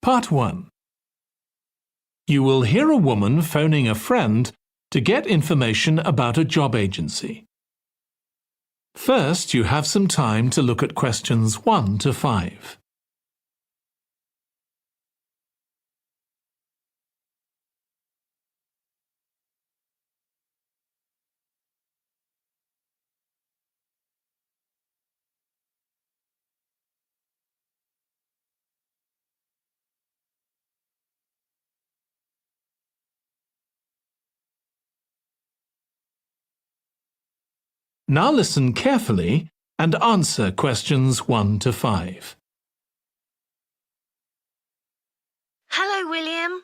Part 1. You will hear a woman phoning a friend to get information about a job agency. First, you have some time to look at questions 1 to 5. Now listen carefully and answer questions 1 to 5. Hello, William.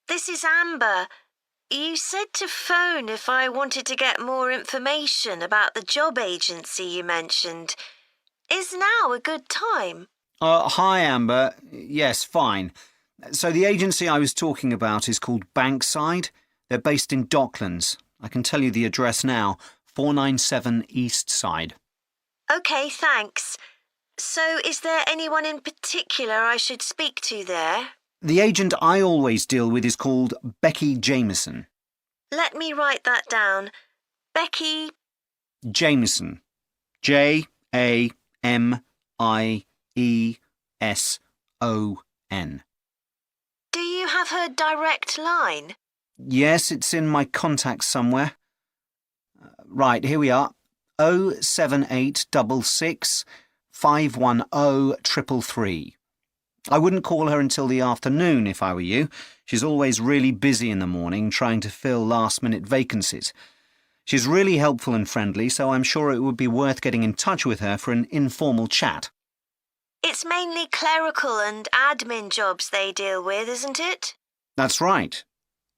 This is Amber. You said to phone if I wanted to get more information about the job agency you mentioned. Is now a good time? Hi, Amber. Yes, fine. So the agency I was talking about is called Bankside. They're based in Docklands. I can tell you the address now. 497 East Side. OK, thanks. So is there anyone in particular I should speak to there? The agent I always deal with is called Becky Jameson. Let me write that down. Becky Jameson. Jameson. Do you have her direct line? Yes, it's in my contacts somewhere. Right, here we are. 07866 510 333. I wouldn't call her until the afternoon if I were you. She's always really busy in the morning trying to fill last-minute vacancies. She's really helpful and friendly, so I'm sure it would be worth getting in touch with her for an informal chat. It's mainly clerical and admin jobs they deal with, isn't it? That's right.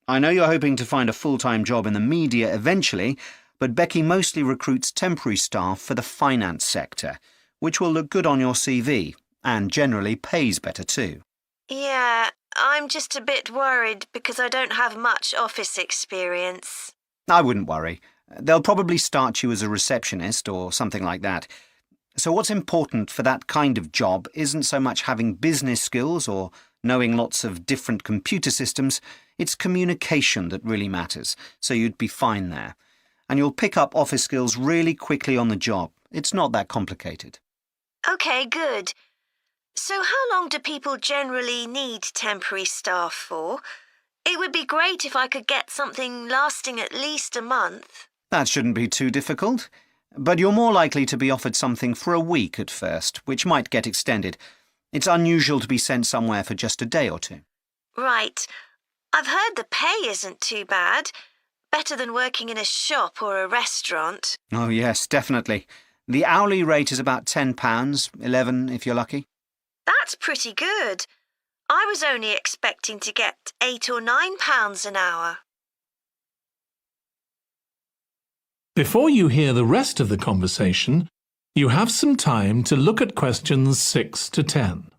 I know you're hoping to find a full-time job in the media eventually, but Becky mostly recruits temporary staff for the finance sector, which will look good on your CV and generally pays better too. Yeah, I'm just a bit worried because I don't have much office experience. I wouldn't worry. They'll probably start you as a receptionist or something like that. So what's important for that kind of job isn't so much having business skills or knowing lots of different computer systems. It's communication that really matters, so you'd be fine there. And you'll pick up office skills really quickly on the job. It's not that complicated. OK, good. So how long do people generally need temporary staff for? It would be great if I could get something lasting at least a month. That shouldn't be too difficult. But you're more likely to be offered something for a week at first, which might get extended. It's unusual to be sent somewhere for just a day or two. Right. I've heard the pay isn't too bad. Better than working in a shop or a restaurant. Oh, yes, definitely. The hourly rate is about £10, $11 if you're lucky. That's pretty good. I was only expecting to get £8 or £9 an hour. Before you hear the rest of the conversation, you have some time to look at questions 6 to 10.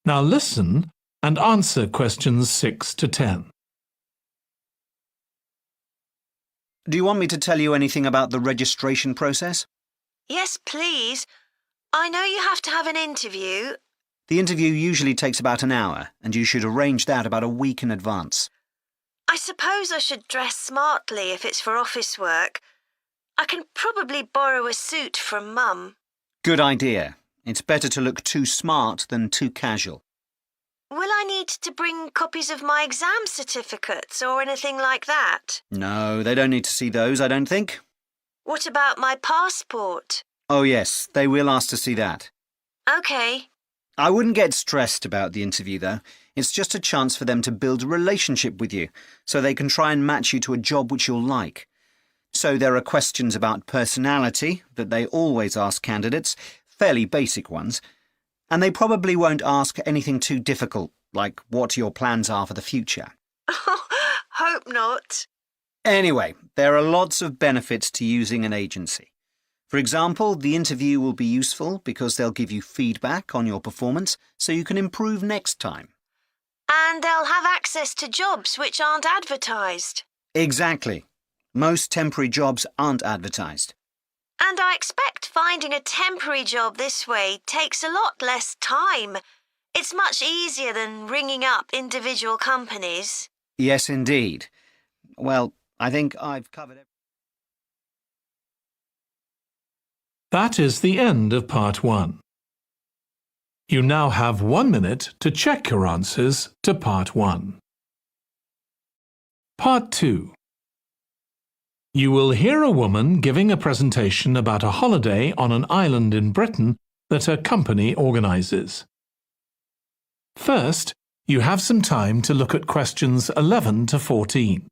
Now listen and answer questions 6 to 10. Do you want me to tell you anything about the registration process? Yes, please. I know you have to have an interview. The interview usually takes about an hour, and you should arrange that about a week in advance. I suppose I should dress smartly if it's for office work. I can probably borrow a suit from Mum. Good idea. It's better to look too smart than too casual. Will I need to bring copies of my exam certificates or anything like that? No, they don't need to see those, I don't think. What about my passport? Oh, yes, they will ask to see that. OK. I wouldn't get stressed about the interview, though. It's just a chance for them to build a relationship with you, so they can try and match you to a job which you'll like. So there are questions about personality that they always ask candidates, fairly basic ones, and they probably won't ask anything too difficult, like what your plans are for the future. Hope not. Anyway, There are lots of benefits to using an agency. For example, the interview will be useful because they'll give you feedback on your performance so you can improve next time. And they'll have access to jobs which aren't advertised. Exactly. Most temporary jobs aren't advertised. And I expect finding a temporary job this way takes a lot less time. It's much easier than ringing up individual companies. Yes, indeed. Well, I think I've covered everything. That is the end of Part 1. You now have 1 minute to check your answers to Part 1. Part 2. You will hear a woman giving a presentation about a holiday on an island in Britain that her company organises. First, you have some time to look at questions 11 to 14.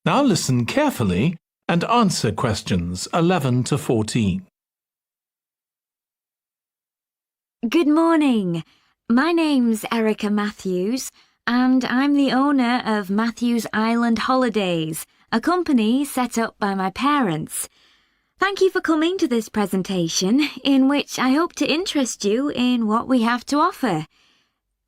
Now listen carefully and answer questions 11 to 14. Good morning. My name's Erica Matthews, and I'm the owner of Matthews Island Holidays, a company set up by my parents. Thank you for coming to this presentation, in which I hope to interest you in what we have to offer.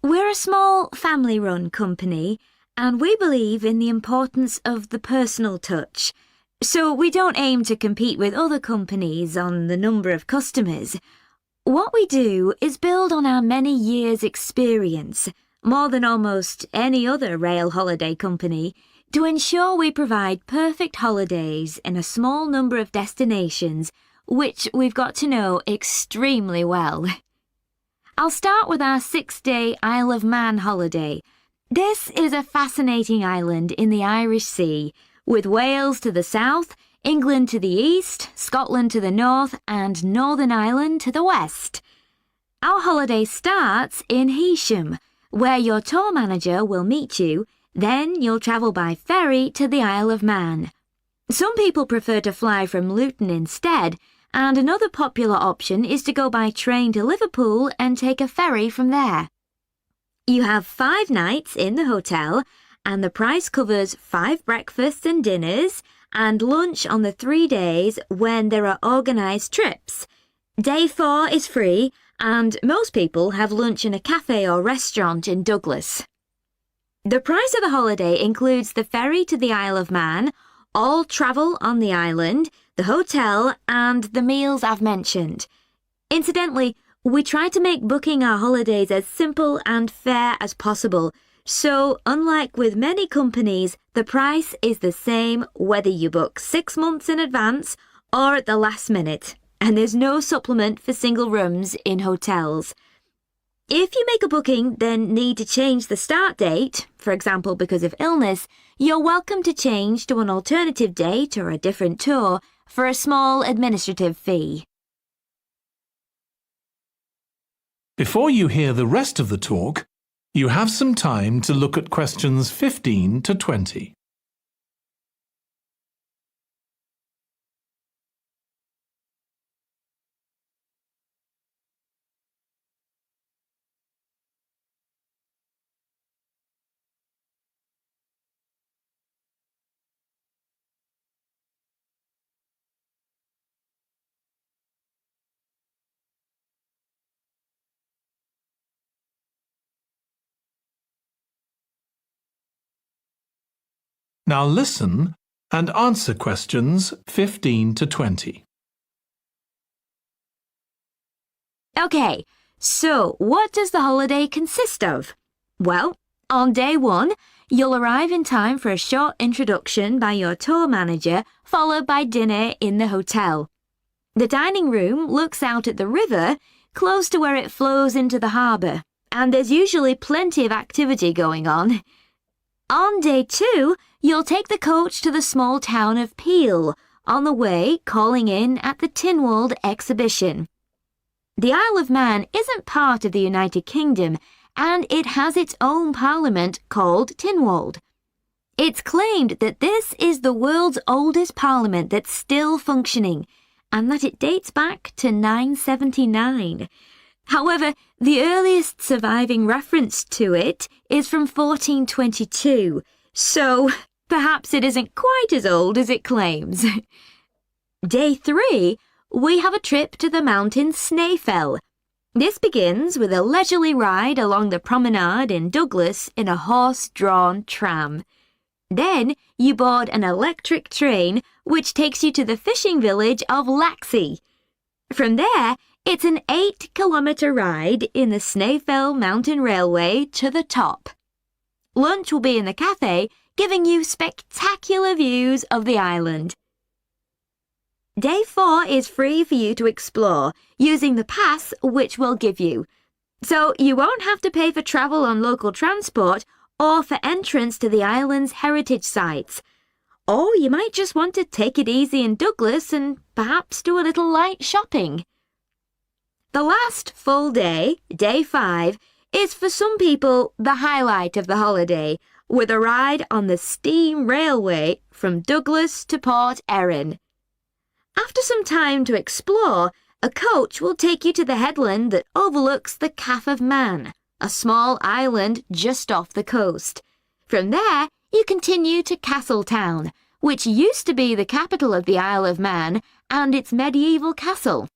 We're a small family-run company, and we believe in the importance of the personal touch. So we don't aim to compete with other companies on the number of customers. What we do is build on our many years' experience, more than almost any other rail holiday company, to ensure we provide perfect holidays in a small number of destinations, which we've got to know extremely well. I'll start with our 6-day Isle of Man holiday. This is a fascinating island in the Irish Sea, with Wales to the south, England to the east, Scotland to the north, and Northern Ireland to the west. Our holiday starts in Heysham, where your tour manager will meet you. Then you'll travel by ferry to the Isle of Man. Some people prefer to fly from Luton instead, and another popular option is to go by train to Liverpool and take a ferry from there. You have 5 nights in the hotel, and the price covers 5 breakfasts and dinners and lunch on the 3 days when there are organised trips. Day 4 is free, and most people have lunch in a cafe or restaurant in Douglas. The price of the holiday includes the ferry to the Isle of Man, all travel on the island, the hotel, and the meals I've mentioned. Incidentally, we try to make booking our holidays as simple and fair as possible, so unlike with many companies, the price is the same whether you book 6 months in advance or at the last minute, and there's no supplement for single rooms in hotels. If you make a booking, then need to change the start date, for example because of illness, you're welcome to change to an alternative date or a different tour for a small administrative fee. Before you hear the rest of the talk, you have some time to look at questions 15 to 20. Now listen and answer questions 15 to 20. Okay, so what does the holiday consist of? Well, on day 1, you'll arrive in time for a short introduction by your tour manager, followed by dinner in the hotel. The dining room looks out at the river, close to where it flows into the harbour, and there's usually plenty of activity going on. On day 2, you'll take the coach to the small town of Peel, on the way calling in at the Tynwald exhibition. The Isle of Man isn't part of the United Kingdom, and it has its own parliament called Tynwald. It's claimed that this is the world's oldest parliament that's still functioning, and that it dates back to 979. However, the earliest surviving reference to it is from 1422, so perhaps it isn't quite as old as it claims. Day 3, we have a trip to the mountain Snaefell. This begins with a leisurely ride along the promenade in Douglas in a horse-drawn tram. Then you board an electric train which takes you to the fishing village of Laxey. From there, it's an 8-kilometre ride in the Snaefell Mountain Railway to the top. Lunch will be in the cafe, giving you spectacular views of the island. Day 4 is free for you to explore, using the pass which we'll give you. So you won't have to pay for travel on local transport or for entrance to the island's heritage sites. Or you might just want to take it easy in Douglas and perhaps do a little light shopping. The last full day, day 5, is for some people the highlight of the holiday, with a ride on the steam railway from Douglas to Port Erin. After some time to explore, a coach will take you to the headland that overlooks the Calf of Man, a small island just off the coast. From there, you continue to Castletown, which used to be the capital of the Isle of Man and its medieval castle.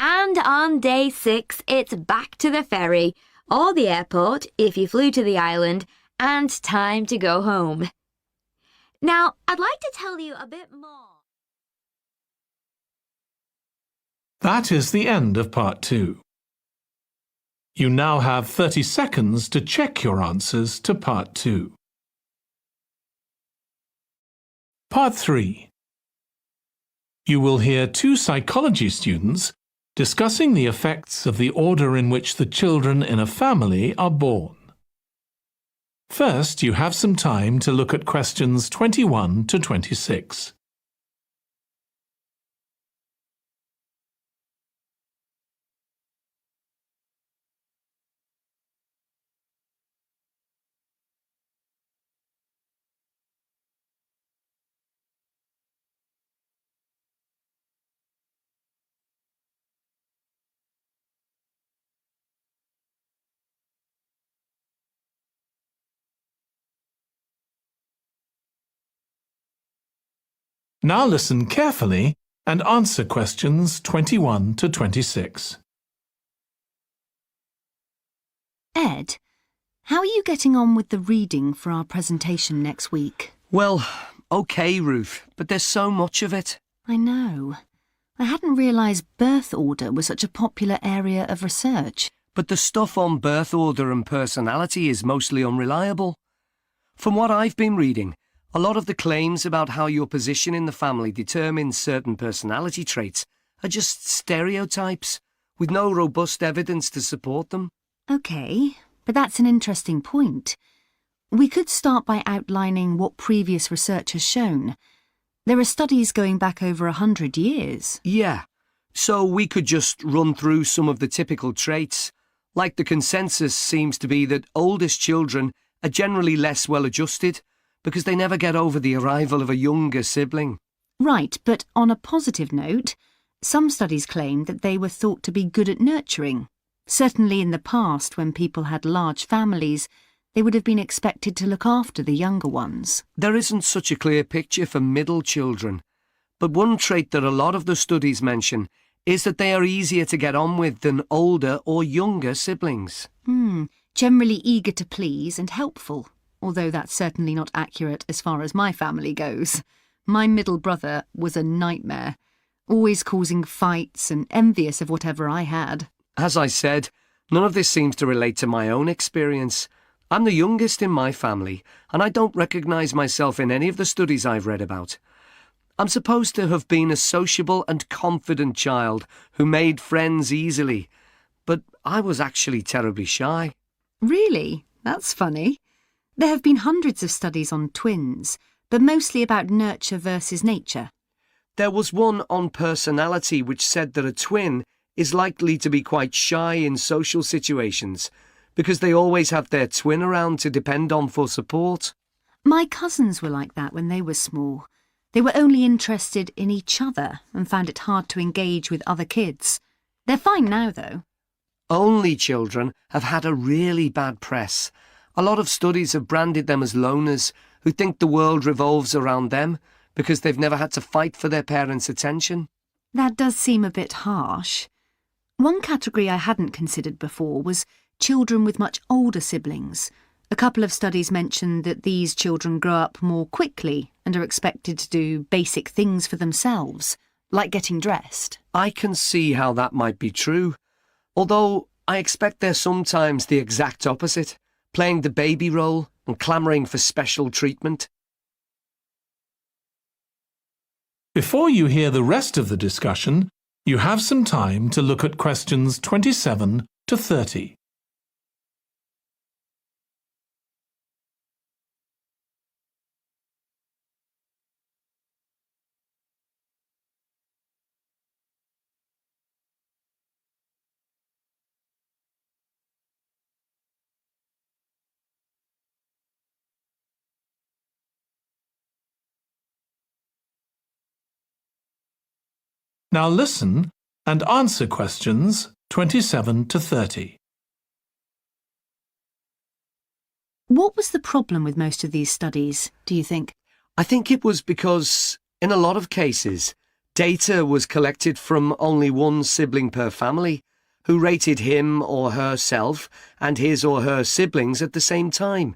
And on day 6, it's back to the ferry, or the airport if you flew to the island, and time to go home. Now, I'd like to tell you a bit more. That is the end of part 2. You now have 30 seconds to check your answers to part 2. Part 3. You will hear 2 psychology students discussing the effects of the order in which the children in a family are born. First, you have some time to look at questions 21 to 26. Now listen carefully and answer questions 21 to 26. Ed, how are you getting on with the reading for our presentation next week? Well, OK, Ruth, but there's so much of it. I know. I hadn't realised birth order was such a popular area of research. But the stuff on birth order and personality is mostly unreliable. From what I've been reading, a lot of the claims about how your position in the family determines certain personality traits are just stereotypes, with no robust evidence to support them. OK, but that's an interesting point. We could start by outlining what previous research has shown. There are studies going back over 100 years. Yeah, so we could just run through some of the typical traits. Like the consensus seems to be that oldest children are generally less well-adjusted, because they never get over the arrival of a younger sibling. Right, but on a positive note, some studies claim that they were thought to be good at nurturing. Certainly in the past, when people had large families, they would have been expected to look after the younger ones. There isn't such a clear picture for middle children, but one trait that a lot of the studies mention is that they are easier to get on with than older or younger siblings. Generally eager to please and helpful. Although that's certainly not accurate as far as my family goes. My middle brother was a nightmare, always causing fights and envious of whatever I had. As I said, none of this seems to relate to my own experience. I'm the youngest in my family, and I don't recognise myself in any of the studies I've read about. I'm supposed to have been a sociable and confident child who made friends easily, but I was actually terribly shy. Really? That's funny. There have been hundreds of studies on twins, but mostly about nurture versus nature. There was one on personality which said that a twin is likely to be quite shy in social situations because they always have their twin around to depend on for support. My cousins were like that when they were small. They were only interested in each other and found it hard to engage with other kids. They're fine now, though. Only children have had a really bad press. A lot of studies have branded them as loners who think the world revolves around them because they've never had to fight for their parents' attention. That does seem a bit harsh. One category I hadn't considered before was children with much older siblings. A couple of studies mentioned that these children grow up more quickly and are expected to do basic things for themselves, like getting dressed. I can see how that might be true, although I expect they're sometimes the exact opposite, playing the baby role and clamouring for special treatment. Before you hear the rest of the discussion, you have some time to look at questions 27 to 30. Now listen and answer questions 27 to 30. What was the problem with most of these studies, do you think? I think it was because, in a lot of cases, data was collected from only one sibling per family, who rated him or herself and his or her siblings at the same time.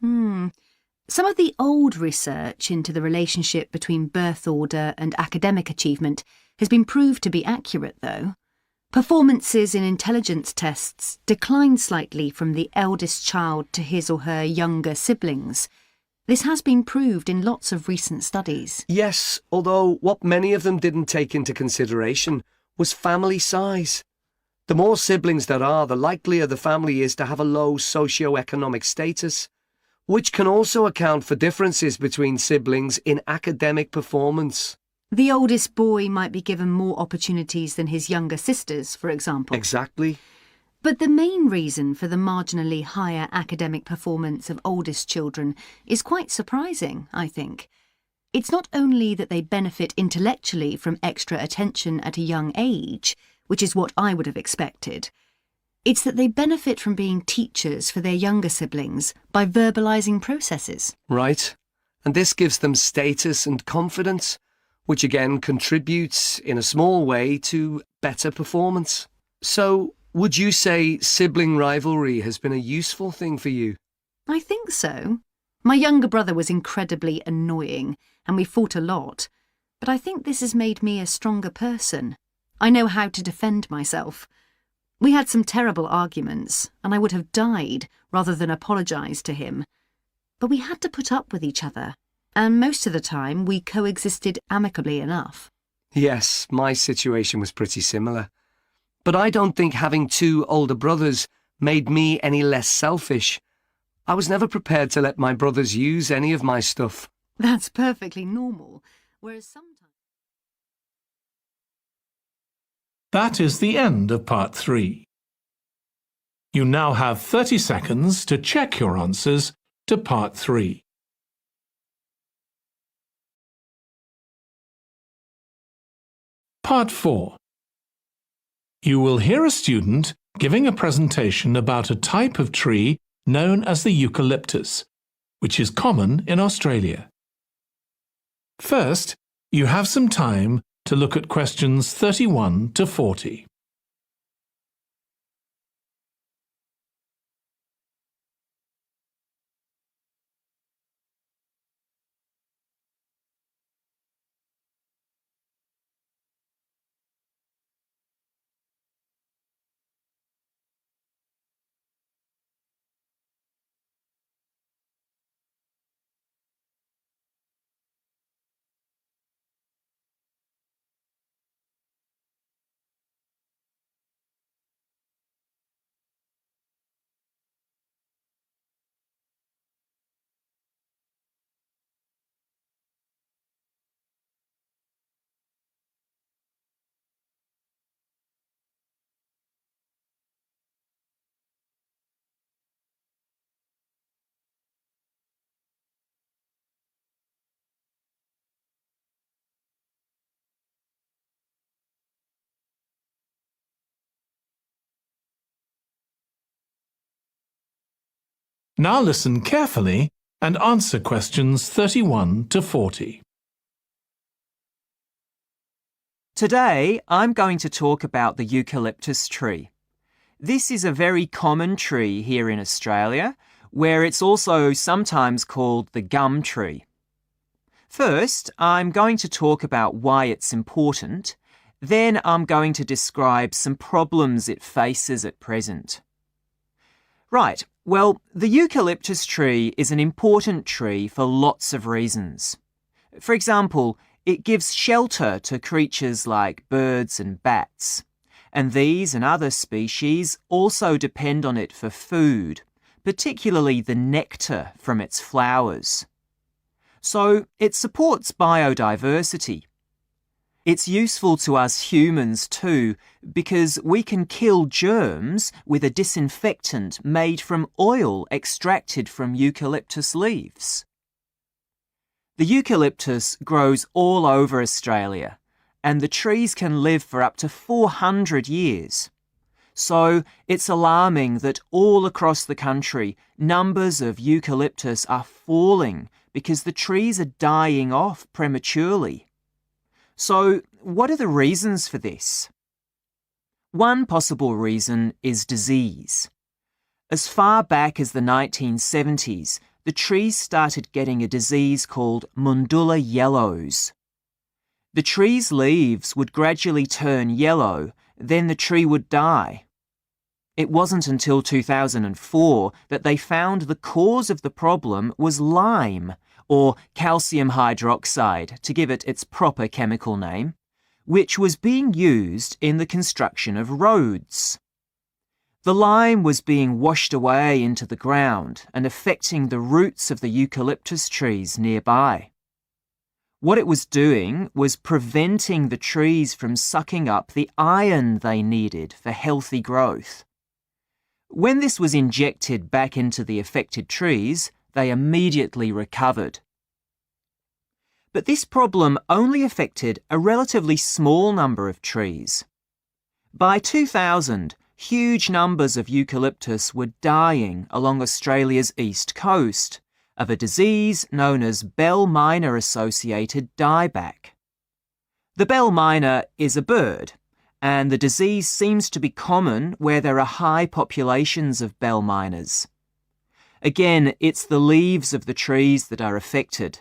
Some of the old research into the relationship between birth order and academic achievement has been proved to be accurate, though. Performances in intelligence tests decline slightly from the eldest child to his or her younger siblings. This has been proved in lots of recent studies. Yes, although what many of them didn't take into consideration was family size. The more siblings there are, the likelier the family is to have a low socio-economic status, which can also account for differences between siblings in academic performance. The oldest boy might be given more opportunities than his younger sisters, for example. Exactly. But the main reason for the marginally higher academic performance of oldest children is quite surprising, I think. It's not only that they benefit intellectually from extra attention at a young age, which is what I would have expected. It's that they benefit from being teachers for their younger siblings by verbalising processes. Right. And this gives them status and confidence, which again contributes in a small way to better performance. So, would you say sibling rivalry has been a useful thing for you? I think so. My younger brother was incredibly annoying, and we fought a lot. But I think this has made me a stronger person. I know how to defend myself. We had some terrible arguments, and I would have died rather than apologise to him. But we had to put up with each other, and most of the time we coexisted amicably enough. Yes, my situation was pretty similar. But I don't think having two older brothers made me any less selfish. I was never prepared to let my brothers use any of my stuff. That's perfectly normal, whereas sometimes... That is the end of part 3. You now have 30 seconds to check your answers to part 3. Part 4. You will hear a student giving a presentation about a type of tree known as the eucalyptus, which is common in Australia. First, you have some time to look at questions 31 to 40. Now listen carefully and answer questions 31 to 40. Today, I'm going to talk about the eucalyptus tree. This is a very common tree here in Australia, where it's also sometimes called the gum tree. First, I'm going to talk about why it's important. Then I'm going to describe some problems it faces at present. Right, well, the eucalyptus tree is an important tree for lots of reasons. For example, it gives shelter to creatures like birds and bats, and these and other species also depend on it for food, particularly the nectar from its flowers. So it supports biodiversity. It's useful to us humans too, because we can kill germs with a disinfectant made from oil extracted from eucalyptus leaves. The eucalyptus grows all over Australia, and the trees can live for up to 400 years. So it's alarming that all across the country, numbers of eucalyptus are falling because the trees are dying off prematurely. So what are the reasons for this? One possible reason is disease. As far back as the 1970s, the trees started getting a disease called Mundula yellows. The tree's leaves would gradually turn yellow, then the tree would die. It wasn't until 2004 that they found the cause of the problem was lime, or calcium hydroxide, to give it its proper chemical name, which was being used in the construction of roads. The lime was being washed away into the ground and affecting the roots of the eucalyptus trees nearby. What it was doing was preventing the trees from sucking up the iron they needed for healthy growth. When this was injected back into the affected trees, they immediately recovered. But this problem only affected a relatively small number of trees. By 2000, huge numbers of eucalyptus were dying along Australia's east coast of a disease known as bell miner-associated dieback. The bell miner is a bird, and the disease seems to be common where there are high populations of bell miners. Again, it's the leaves of the trees that are affected.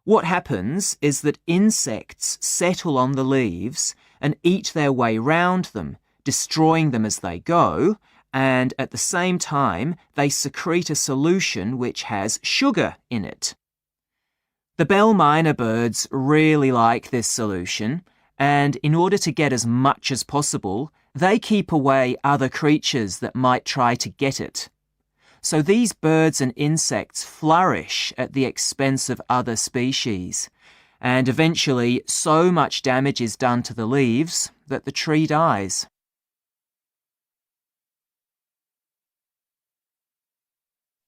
What happens is that insects settle on the leaves and eat their way round them, destroying them as they go, and at the same time they secrete a solution which has sugar in it. The bell miner birds really like this solution, and in order to get as much as possible, they keep away other creatures that might try to get it. So these birds and insects flourish at the expense of other species, and eventually so much damage is done to the leaves that the tree dies.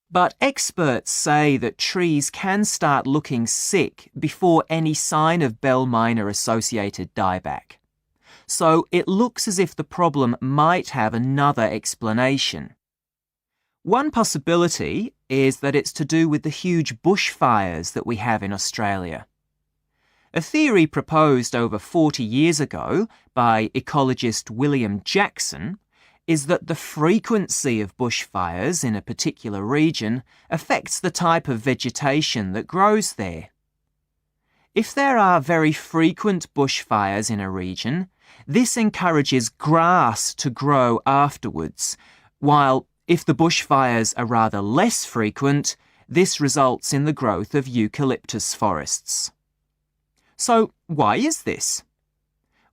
But experts say that trees can start looking sick before any sign of bell miner-associated dieback. So it looks as if the problem might have another explanation. One possibility is that it's to do with the huge bushfires that we have in Australia. A theory proposed over 40 years ago by ecologist William Jackson is that the frequency of bushfires in a particular region affects the type of vegetation that grows there. If there are very frequent bushfires in a region, this encourages grass to grow afterwards, while if the bushfires are rather less frequent, this results in the growth of eucalyptus forests. So why is this?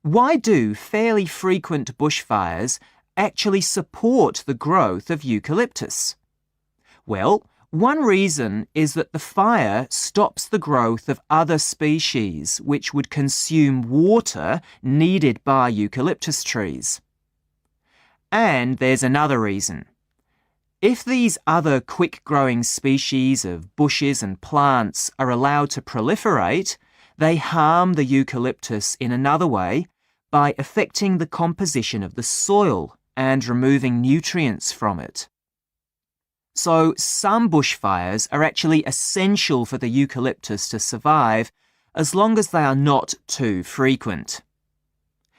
Why do fairly frequent bushfires actually support the growth of eucalyptus? Well, one reason is that the fire stops the growth of other species which would consume water needed by eucalyptus trees. And there's another reason. If these other quick-growing species of bushes and plants are allowed to proliferate, they harm the eucalyptus in another way by affecting the composition of the soil and removing nutrients from it. So some bushfires are actually essential for the eucalyptus to survive as long as they are not too frequent.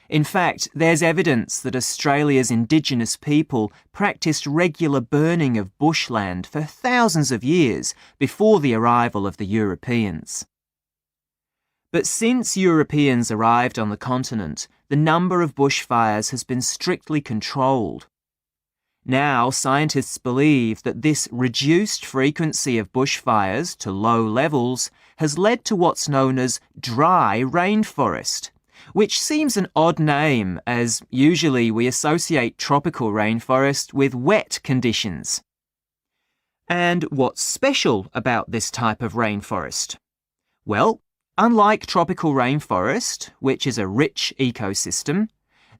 In fact, there's evidence that Australia's Indigenous people practiced regular burning of bushland for thousands of years before the arrival of the Europeans. But since Europeans arrived on the continent, the number of bushfires has been strictly controlled. Now, scientists believe that this reduced frequency of bushfires to low levels has led to what's known as dry rainforest, which seems an odd name as usually we associate tropical rainforest with wet conditions. And what's special about this type of rainforest? Well, unlike tropical rainforest, which is a rich ecosystem,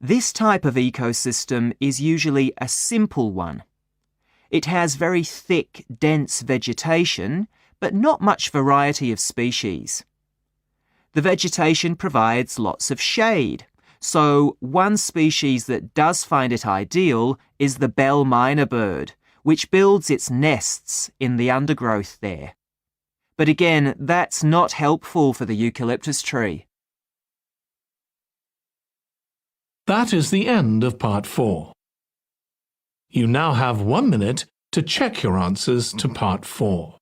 this type of ecosystem is usually a simple one. It has very thick, dense vegetation, but not much variety of species. The vegetation provides lots of shade, so one species that does find it ideal is the bell myna bird, which builds its nests in the undergrowth there. But again, that's not helpful for the eucalyptus tree. That is the end of part 4. You now have 1 minute to check your answers to part 4.